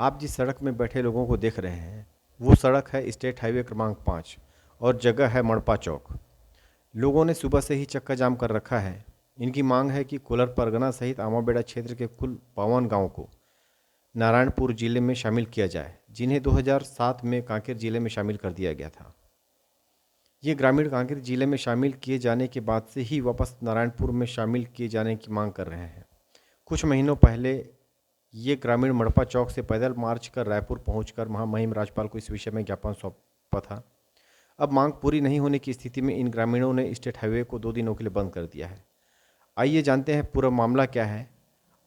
आप जिस सड़क में बैठे लोगों को देख रहे हैं वो सड़क है स्टेट हाईवे क्रमांक 5 और जगह है मड़पा चौक। लोगों ने सुबह से ही चक्का जाम कर रखा है। इनकी मांग है कि कोलर परगना सहित आमाबेड़ा क्षेत्र के कुल 52 गाँव को नारायणपुर जिले में शामिल किया जाए, जिन्हें 2007 में कांकेर जिले में शामिल कर दिया गया था। ये ग्रामीण कांकेर जिले में शामिल किए जाने के बाद से ही वापस नारायणपुर में शामिल किए जाने की मांग कर रहे हैं। कुछ महीनों पहले ये ग्रामीण मड़पा चौक से पैदल मार्च कर रायपुर पहुंचकर महामहिम राज्यपाल को इस विषय में ज्ञापन सौंपा था। अब मांग पूरी नहीं होने की स्थिति में इन ग्रामीणों ने स्टेट हाईवे को 2 दिनों के लिए बंद कर दिया है। आइए जानते हैं पूरा मामला क्या है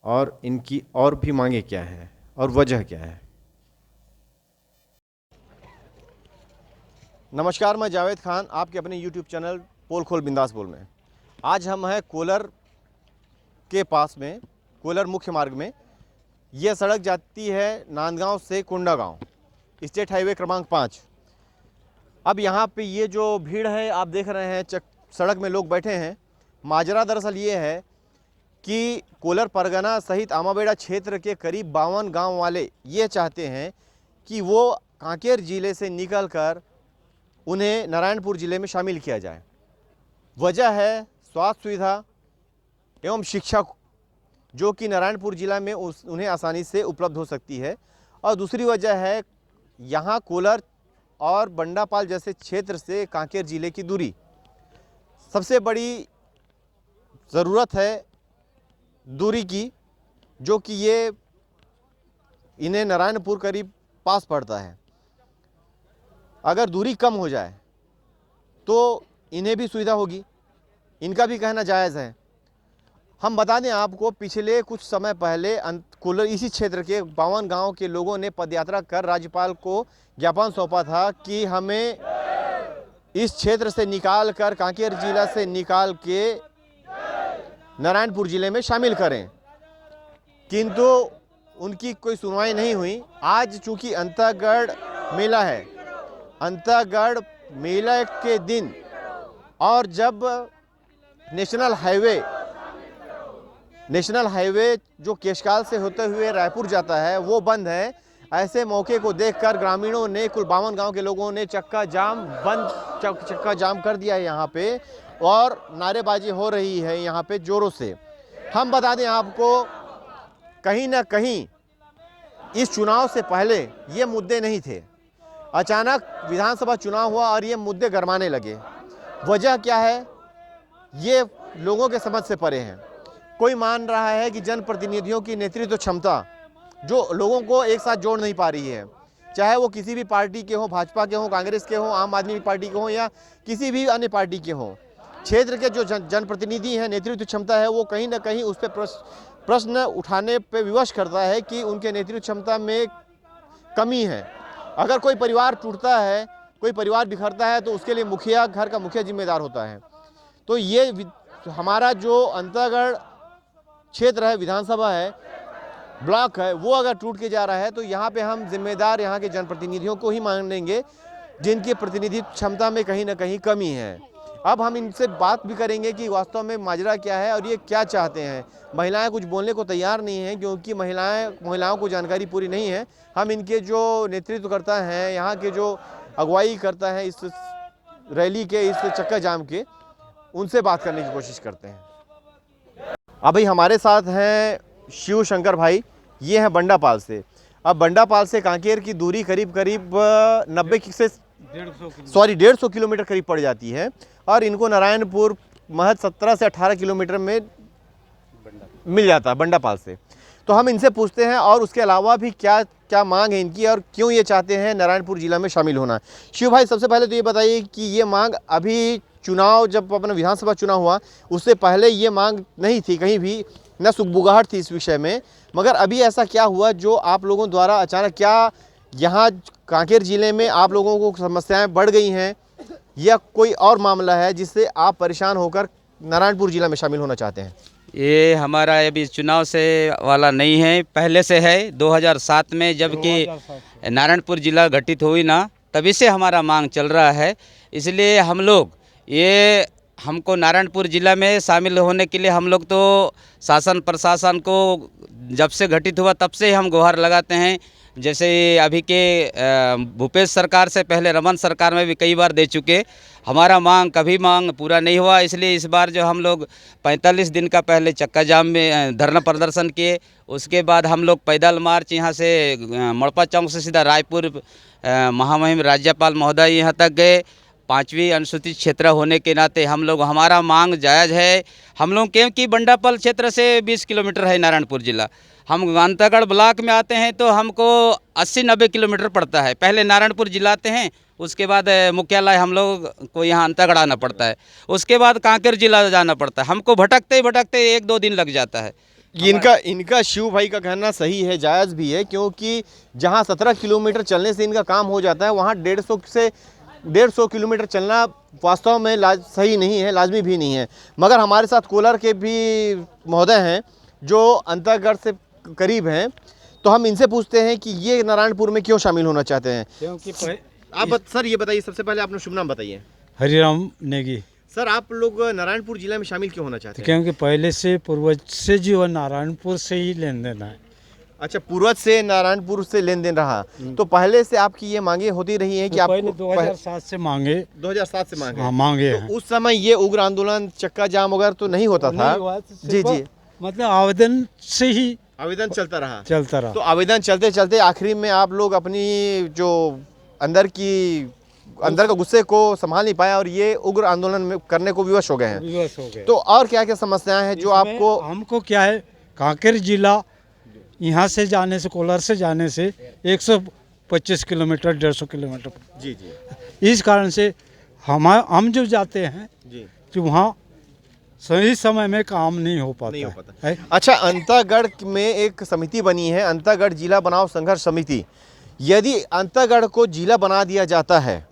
और इनकी और भी मांगे क्या हैं और वजह क्या है। नमस्कार, मैं जावेद खान, आपके अपने YouTube चैनल पोल खोल बिंदास बोल में। आज हम हैं कोलर के पास में, कोलर मुख्य मार्ग में। यह सड़क जाती है नांदगांव से कुंडा गांव, स्टेट हाईवे क्रमांक 5। अब यहाँ पे ये जो भीड़ है आप देख रहे हैं, सड़क में लोग बैठे हैं। माजरा दरअसल ये है कि कोलर परगना सहित आमाबेड़ा क्षेत्र के करीब 52 गांव वाले ये चाहते हैं कि वो कांकेर जिले से निकलकर उन्हें नारायणपुर जिले में शामिल किया जाए। वजह है स्वास्थ्य सुविधा एवं शिक्षा जो कि नारायणपुर जिला में उन्हें आसानी से उपलब्ध हो सकती है, और दूसरी वजह है यहाँ कोलर और बंडापाल जैसे क्षेत्र से कांकेर जिले की दूरी। सबसे बड़ी ज़रूरत है दूरी की, जो कि ये इन्हें नारायणपुर करीब पास पड़ता है। अगर दूरी कम हो जाए तो इन्हें भी सुविधा होगी, इनका भी कहना जायज़ है। हम बता दें आपको, पिछले कुछ समय पहले कोलर इसी क्षेत्र के 52 गांव के लोगों ने पदयात्रा कर राज्यपाल को ज्ञापन सौंपा था कि हमें इस क्षेत्र से निकाल कर कांकेर जिला से निकाल के नारायणपुर जिले में शामिल करें, किंतु उनकी कोई सुनवाई नहीं हुई। आज चूंकि अंतागढ़ मेला है, अंतागढ़ मेला के दिन और जब नेशनल हाईवे जो केशकाल से होते हुए रायपुर जाता है वो बंद है, ऐसे मौके को देखकर ग्रामीणों ने, कुल 52 गांव के लोगों ने चक्का जाम कर दिया है यहाँ पे, और नारेबाजी हो रही है यहाँ पे जोरों से। हम बता दें आपको, कहीं ना कहीं इस चुनाव से पहले ये मुद्दे नहीं थे। अचानक विधानसभा चुनाव हुआ और ये मुद्दे गरमाने लगे। वजह क्या है, ये लोगों के समझ से परे हैं। कोई मान रहा है कि जनप्रतिनिधियों की नेतृत्व क्षमता जो लोगों को एक साथ जोड़ नहीं पा रही है, चाहे वो किसी भी पार्टी के हों, भाजपा के हों, कांग्रेस के हों, आम आदमी पार्टी के हों या किसी भी अन्य पार्टी के हों। क्षेत्र के जो जनप्रतिनिधि हैं, नेतृत्व क्षमता है, वो कहीं ना कहीं उस पर प्रश्न उठाने पर विवश करता है कि उनके नेतृत्व क्षमता में कमी है। अगर कोई परिवार टूटता है, कोई परिवार बिखरता है, तो उसके लिए मुखिया, घर का मुखिया जिम्मेदार होता है। तो ये हमारा जो अंतागढ़ क्षेत्र है, विधानसभा है, ब्लॉक है, वो अगर टूट के जा रहा है तो यहाँ पे हम जिम्मेदार यहाँ के जनप्रतिनिधियों को ही मानेंगे, जिनकी प्रतिनिधित्व क्षमता में कहीं ना कहीं कमी है। अब हम इनसे बात भी करेंगे कि वास्तव में माजरा क्या है और ये क्या चाहते हैं। महिलाएं कुछ बोलने को तैयार नहीं हैं, क्योंकि महिलाओं को जानकारी पूरी नहीं है। हम इनके जो नेतृत्व करता है, यहाँ के जो अगुवाई करता है इस रैली के, इस चक्का जाम के, उनसे बात करने की कोशिश करते हैं। अभी हमारे साथ हैं शिव शंकर भाई, ये हैं बंडापाल से। अब बंडापाल से कांकेर की दूरी करीब 150 किलोमीटर करीब पड़ जाती है, और इनको नारायणपुर महज 17 से 18 किलोमीटर में मिल जाता है बंडापाल से। तो हम इनसे पूछते हैं और उसके अलावा भी क्या क्या मांग है इनकी और क्यों ये चाहते हैं नारायणपुर जिला में शामिल होना। शिव भाई, सबसे पहले तो ये बताइए कि ये मांग अभी चुनाव, जब अपना विधानसभा चुनाव हुआ उससे पहले ये मांग नहीं थी, कहीं भी न सुगबुगाहट थी इस विषय में, मगर अभी ऐसा क्या हुआ जो आप लोगों द्वारा अचानक, क्या यहाँ कांकेर जिले में आप लोगों को समस्याएं बढ़ गई हैं या कोई और मामला है जिससे आप परेशान होकर नारायणपुर जिला में शामिल होना चाहते हैं? ये हमारा अभी चुनाव से वाला नहीं है, पहले से है। 2007 में जबकि नारायणपुर जिला गठित हुई ना, तभी से हमारा मांग चल रहा है। इसलिए हम लोग हमको नारायणपुर जिला में शामिल होने के लिए हम लोग तो शासन प्रशासन को जब से गठित हुआ तब से हम गुहार लगाते हैं जैसे अभी के भूपेश सरकार से पहले रमन सरकार में भी कई बार दे चुके, हमारा कभी मांग पूरा नहीं हुआ। इसलिए इस बार जो हम लोग 45 दिन का पहले चक्का जाम में धरना प्रदर्शन किए, उसके बाद हम लोग पैदल मार्च यहाँ से मड़पा चौक से सीधा रायपुर महामहिम राज्यपाल महोदय यहाँ तक गए। 5वीं अनुसूचित क्षेत्र होने के नाते हम लोग, हमारा मांग जायज़ है। हम लोग क्योंकि बंडापल क्षेत्र से 20 किलोमीटर है नारायणपुर जिला, हम अंतागढ़ ब्लॉक में आते हैं तो हमको 80-90 किलोमीटर पड़ता है। पहले नारायणपुर जिला आते हैं, उसके बाद मुख्यालय हम लोग को यहाँ अंतागढ़ आना पड़ता है, उसके बाद कांकेर जिला जाना पड़ता है। हमको भटकते ही भटकते 1-2 दिन लग जाता है। इनका शिव भाई का कहना सही है, जायज़ भी है, क्योंकि जहां 17 किलोमीटर चलने से इनका काम हो जाता है, वहां 150 किलोमीटर चलना वास्तव में सही नहीं है, लाजमी भी नहीं है। मगर हमारे साथ कोलार के भी महोदय हैं जो अंतागढ़ से करीब हैं, तो हम इनसे पूछते हैं कि ये नारायणपुर में क्यों शामिल होना चाहते हैं। क्योंकि सर ये बताइए, सबसे पहले अपना शुभ नाम बताइए। हरिराम नेगी। सर आप लोग नारायणपुर जिला में शामिल क्यों होना चाहते हैं? क्योंकि पहले से पूर्वज से जो नारायणपुर से ही लेन देन है। अच्छा, पूर्वज से नारायणपुर से लेन देन रहा, तो पहले से आपकी ये मांगे होती रही हैं कि तो आपको पहले 2007 से मांगे। 2007 से मांगे? हाँ, मांगे तो हैं। उस समय ये उग्र आंदोलन, चक्का जाम वगैरह तो नहीं होता था? नहीं हुआ, जी जी, मतलब आवेदन से ही आवेदन चलता रहा। चलता तो आवेदन चलते चलते आखिरी में आप लोग अपनी जो अंदर का गुस्से को संभाल नहीं पाया और ये उग्र आंदोलन में करने को विवश हो गए हैं। विवश हो गए। तो और क्या क्या समस्याएं हैं जो आपको? हमको क्या है, कांकेर जिला यहाँ से जाने से, कोलार से जाने से 125 किलोमीटर 150 किलोमीटर। जी जी इस कारण से हम जो जाते हैं जी, कि वहाँ सही समय में काम नहीं हो नहीं हो पाता पाता है। अच्छा, अंतागढ़ में एक समिति बनी है, अंतागढ़ जिला बनाओ संघर्ष समिति। यदि अंतागढ़ को जिला बना दिया जाता है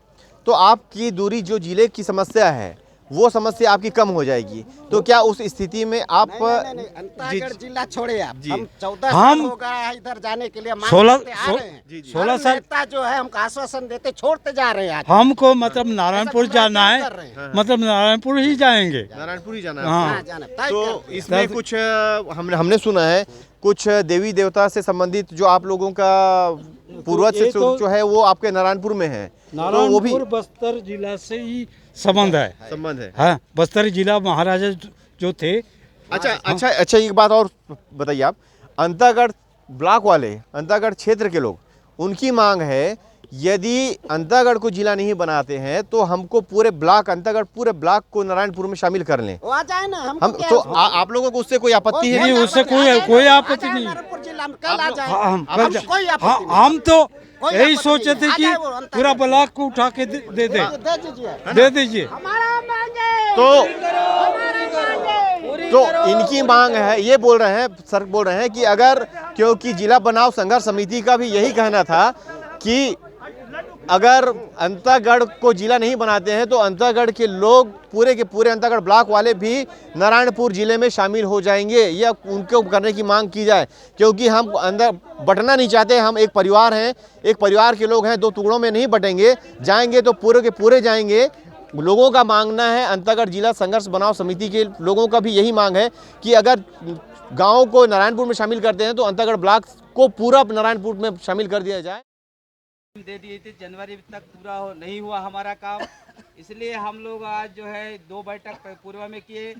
तो आपकी दूरी जो जिले की समस्या है वो समस्या आपकी कम हो जाएगी। तो क्या उस स्थिति में आप नहीं, अंतागढ़ जिला छोड़े आप। जी। हम 14 हम साल हो गया है इधर जाने के लिए, मांग 16 करते आ रहे हैं। जी, जी। 16 हर साल नेता जो है हमको आश्वासन देते छोड़ते जा रहे हैं आज। हमको मतलब नारायणपुर ऐसा पूरा जाना तय है, कर रहे हैं। मतलब नारायणपुर ही जाएंगे। नारायणपुर ही जाना है? हाँ। हाँ, जाना तय तो करते हैं। इसमें कुछ हमने सुना है कुछ देवी देवता से संबंधित जो आप लोगों का पूर्वज से ये तो- जो है वो आपके नारायणपुर में है, तो वो भी नारायणपुर बस्तर जिला से ही संबंध है। संबंध है। हाँ, बस्तर जिला महाराजा जो थे। अच्छा, एक बात और बताइए आप, अंतागढ़ ब्लॉक वाले, अंतागढ़ क्षेत्र के लोग, उनकी मांग है यदि अंतागढ़ को जिला नहीं बनाते हैं तो हमको पूरे ब्लॉक, अंतागढ़ पूरे ब्लॉक को नारायणपुर में शामिल कर लें। वो आ जाए ना, हमको हम क्या तो है? आप लोगों को उससे कोई आपत्ति है? नहीं, उससे आ जाए कोई ना, आपत्ति आ जाए नहीं। नारायणपुर जिला में कल आ जाए। हम हमको कोई आपत्ति नहीं। हम तो कोई यही आपत्ति सोचे नहीं। थे आ कि जाए वो अंतागढ़। पूरा ब्लॉक को उठा के दे दे दीजिए। दे दीजिए। हमारा मांगे तो इनकी मांग है, ये बोल रहे हैं, सर बोल रहे हैं कि अगर, क्योंकि जिला बनाओ संघर्ष समिति का भी यही कहना था कि अगर अंतागढ़ को जिला नहीं बनाते हैं तो अंतागढ़ के लोग, पूरे के पूरे अंतागढ़ ब्लॉक वाले भी नारायणपुर जिले में शामिल हो जाएंगे, या उनको करने की मांग की जाए। क्योंकि हम अंदर बटना नहीं चाहते, हम एक परिवार हैं, एक परिवार के लोग हैं, दो टुकड़ों में नहीं बटेंगे, जाएंगे तो पूरे के पूरे जाएंगे। लोगों का मांगना है, अंतागढ़ जिला संघर्ष बनाओ समिति के लोगों का भी यही मांग है कि अगर गाँव को नारायणपुर में शामिल करते हैं तो अंतागढ़ ब्लॉक को पूरा नारायणपुर में शामिल कर दिया जाए। दे दिए थे, जनवरी तक पूरा नहीं हुआ हमारा काम, इसलिए हम लोग आज जो है 2 बैठक पूर्व में किए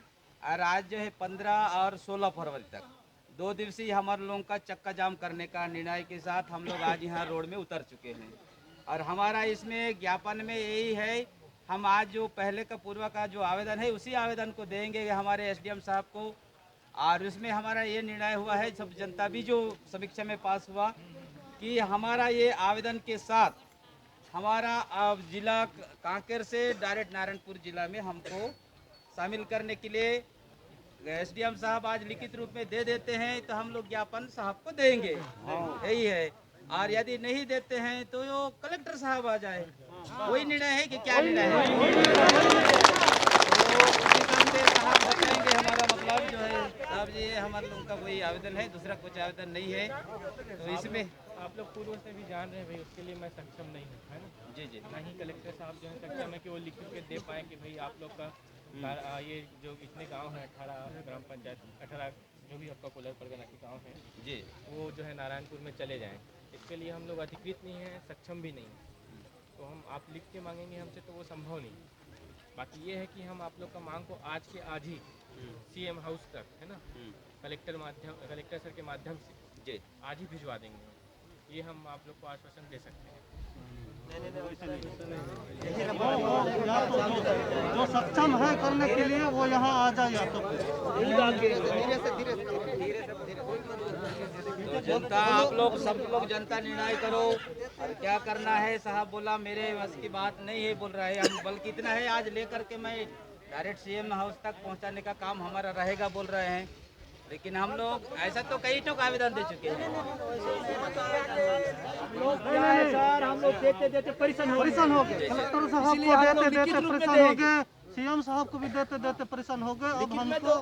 और आज जो है 15 और 16 फरवरी तक 2 दिवसीय हमारे लोगों का चक्का जाम करने का निर्णय के साथ हम लोग आज यहाँ रोड में उतर चुके हैं। और हमारा इसमें ज्ञापन में यही है, हम आज जो पहले का पूर्व का जो आवेदन है उसी आवेदन को देंगे हमारे एसडीएम साहब को। और उसमें हमारा ये निर्णय हुआ है, सब जनता भी जो समीक्षा में पास हुआ, कि हमारा ये आवेदन के साथ हमारा जिला कांकेर से डायरेक्ट नारायणपुर जिला में हमको शामिल करने के लिए एसडीएम साहब आज लिखित रूप में दे देते हैं तो हम लोग ज्ञापन साहब को देंगे, यही है। और यदि नहीं देते हैं तो यो कलेक्टर साहब आ जाए, वही निर्णय है कि क्या निर्णय है, तो उसी सामने साहब बताएंगे। हमारा मतलब जो है साहब जी, हमारे लोगों का वही आवेदन है, दूसरा कुछ आवेदन नहीं है। तो इसमें आप लोग पूर्व से भी जान रहे हैं भाई, उसके लिए मैं सक्षम नहीं हूँ, है ना। जी जी, ना ही कलेक्टर साहब जो है सक्षम है कि वो लिख के दे पाए कि भाई आप लोग का ये जो इतने गांव हैं, 18 ग्राम पंचायत, 18 जो भी आपका कोलार परगना के गांव हैं, जी वो जो है नारायणपुर में चले जाएं। इसके लिए हम लोग अधिकृत नहीं हैं, सक्षम भी नहीं हैं। तो हम आप लिख के मांगेंगे हमसे तो वो संभव नहीं। बाकी ये है कि हम आप लोग का मांग को आज के आज ही सीएम हाउस तक, है ना, कलेक्टर सर के माध्यम से जी आज ही भिजवा देंगे। ये हम आप लोग को आश्वासन दे सकते हैं। जो सक्षम है करने के लिए वो यहाँ आ जाए। तो जनता आप लोग सब लोग जनता निर्णय करो और क्या करना है। साहब बोला मेरे बस की बात नहीं है बोल रहा है, हम बल्कि इतना है आज लेकर के मैं डायरेक्ट सीएम हाउस तक पहुंचाने का काम हमारा रहेगा बोल रहे हैं। लेकिन हम लोग ऐसा तो कई टोक आवेदन दे चुके हैं। सर हम लोग देते परेशान हो गए, कलेक्टर साहब को देते परेशान हो गए, सीएम साहब को भी देते परेशान हो गए। अब हमको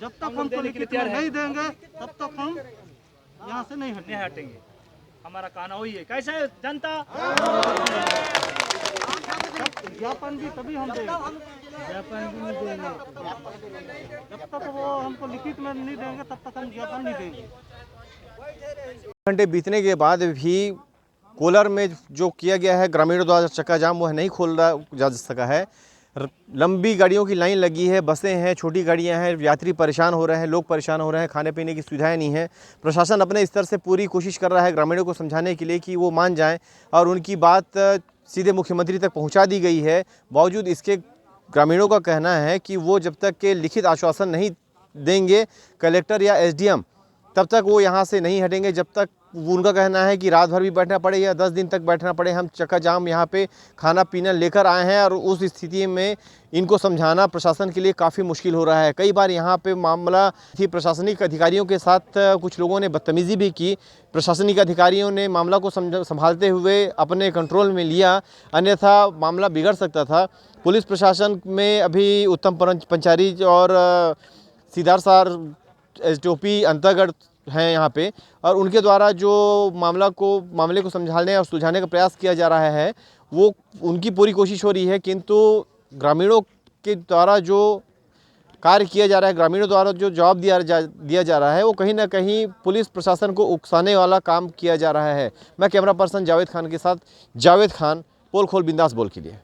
जब तक हमको लिखित में नहीं देंगे तब तक हम यहाँ से नहीं हटेंगे। हमारा कहना वही है। कैसे है जनता? ज्ञापन भी तभी हम देंगे, ज्ञापन भी नहीं देंगे। जब तक वो हमको लिखित में नहीं देंगे तब तक हम ज्ञापन नहीं देंगे। घंटे बीतने के बाद भी कोलार में जो किया गया है ग्रामीणों द्वारा चक्का जाम वह नहीं खोला जा सका है। लंबी गाड़ियों की लाइन लगी है, बसें हैं, छोटी गाड़ियां हैं, यात्री परेशान हो रहे हैं, लोग परेशान हो रहे हैं, खाने पीने की सुविधाएं नहीं हैं। प्रशासन अपने स्तर से पूरी कोशिश कर रहा है ग्रामीणों को समझाने के लिए कि वो मान जाएं और उनकी बात सीधे मुख्यमंत्री तक पहुंचा दी गई है। बावजूद इसके ग्रामीणों का कहना है कि वो जब तक के लिखित आश्वासन नहीं देंगे कलेक्टर या एसडीएम तब तक वो यहाँ से नहीं हटेंगे। जब तक उनका कहना है कि रात भर भी बैठना पड़े या 10 दिन तक बैठना पड़े, हम चक्का जाम यहाँ पे खाना पीना लेकर आए हैं और उस स्थिति में इनको समझाना प्रशासन के लिए काफ़ी मुश्किल हो रहा है। कई बार यहाँ पे मामला थी, प्रशासनिक अधिकारियों के साथ कुछ लोगों ने बदतमीज़ी भी की। प्रशासनिक अधिकारियों ने मामला को संभालते हुए अपने कंट्रोल में लिया, अन्यथा मामला बिगड़ सकता था। पुलिस प्रशासन में अभी उत्तम पंचारी और सिद्धार्थ सर एसडीओपी अंतर्गत हैं यहाँ पे, और उनके द्वारा जो मामले को समझाने और सुलझाने का प्रयास किया जा रहा है वो उनकी पूरी कोशिश हो रही है। किंतु ग्रामीणों के द्वारा जो कार्य किया जा रहा है, ग्रामीणों द्वारा जो जवाब दिया जा रहा है वो कहीं ना कहीं पुलिस प्रशासन को उकसाने वाला काम किया जा रहा है। मैं कैमरा पर्सन जावेद खान के साथ, जावेद खान, पोल खोल बिंदास बोल के लिए।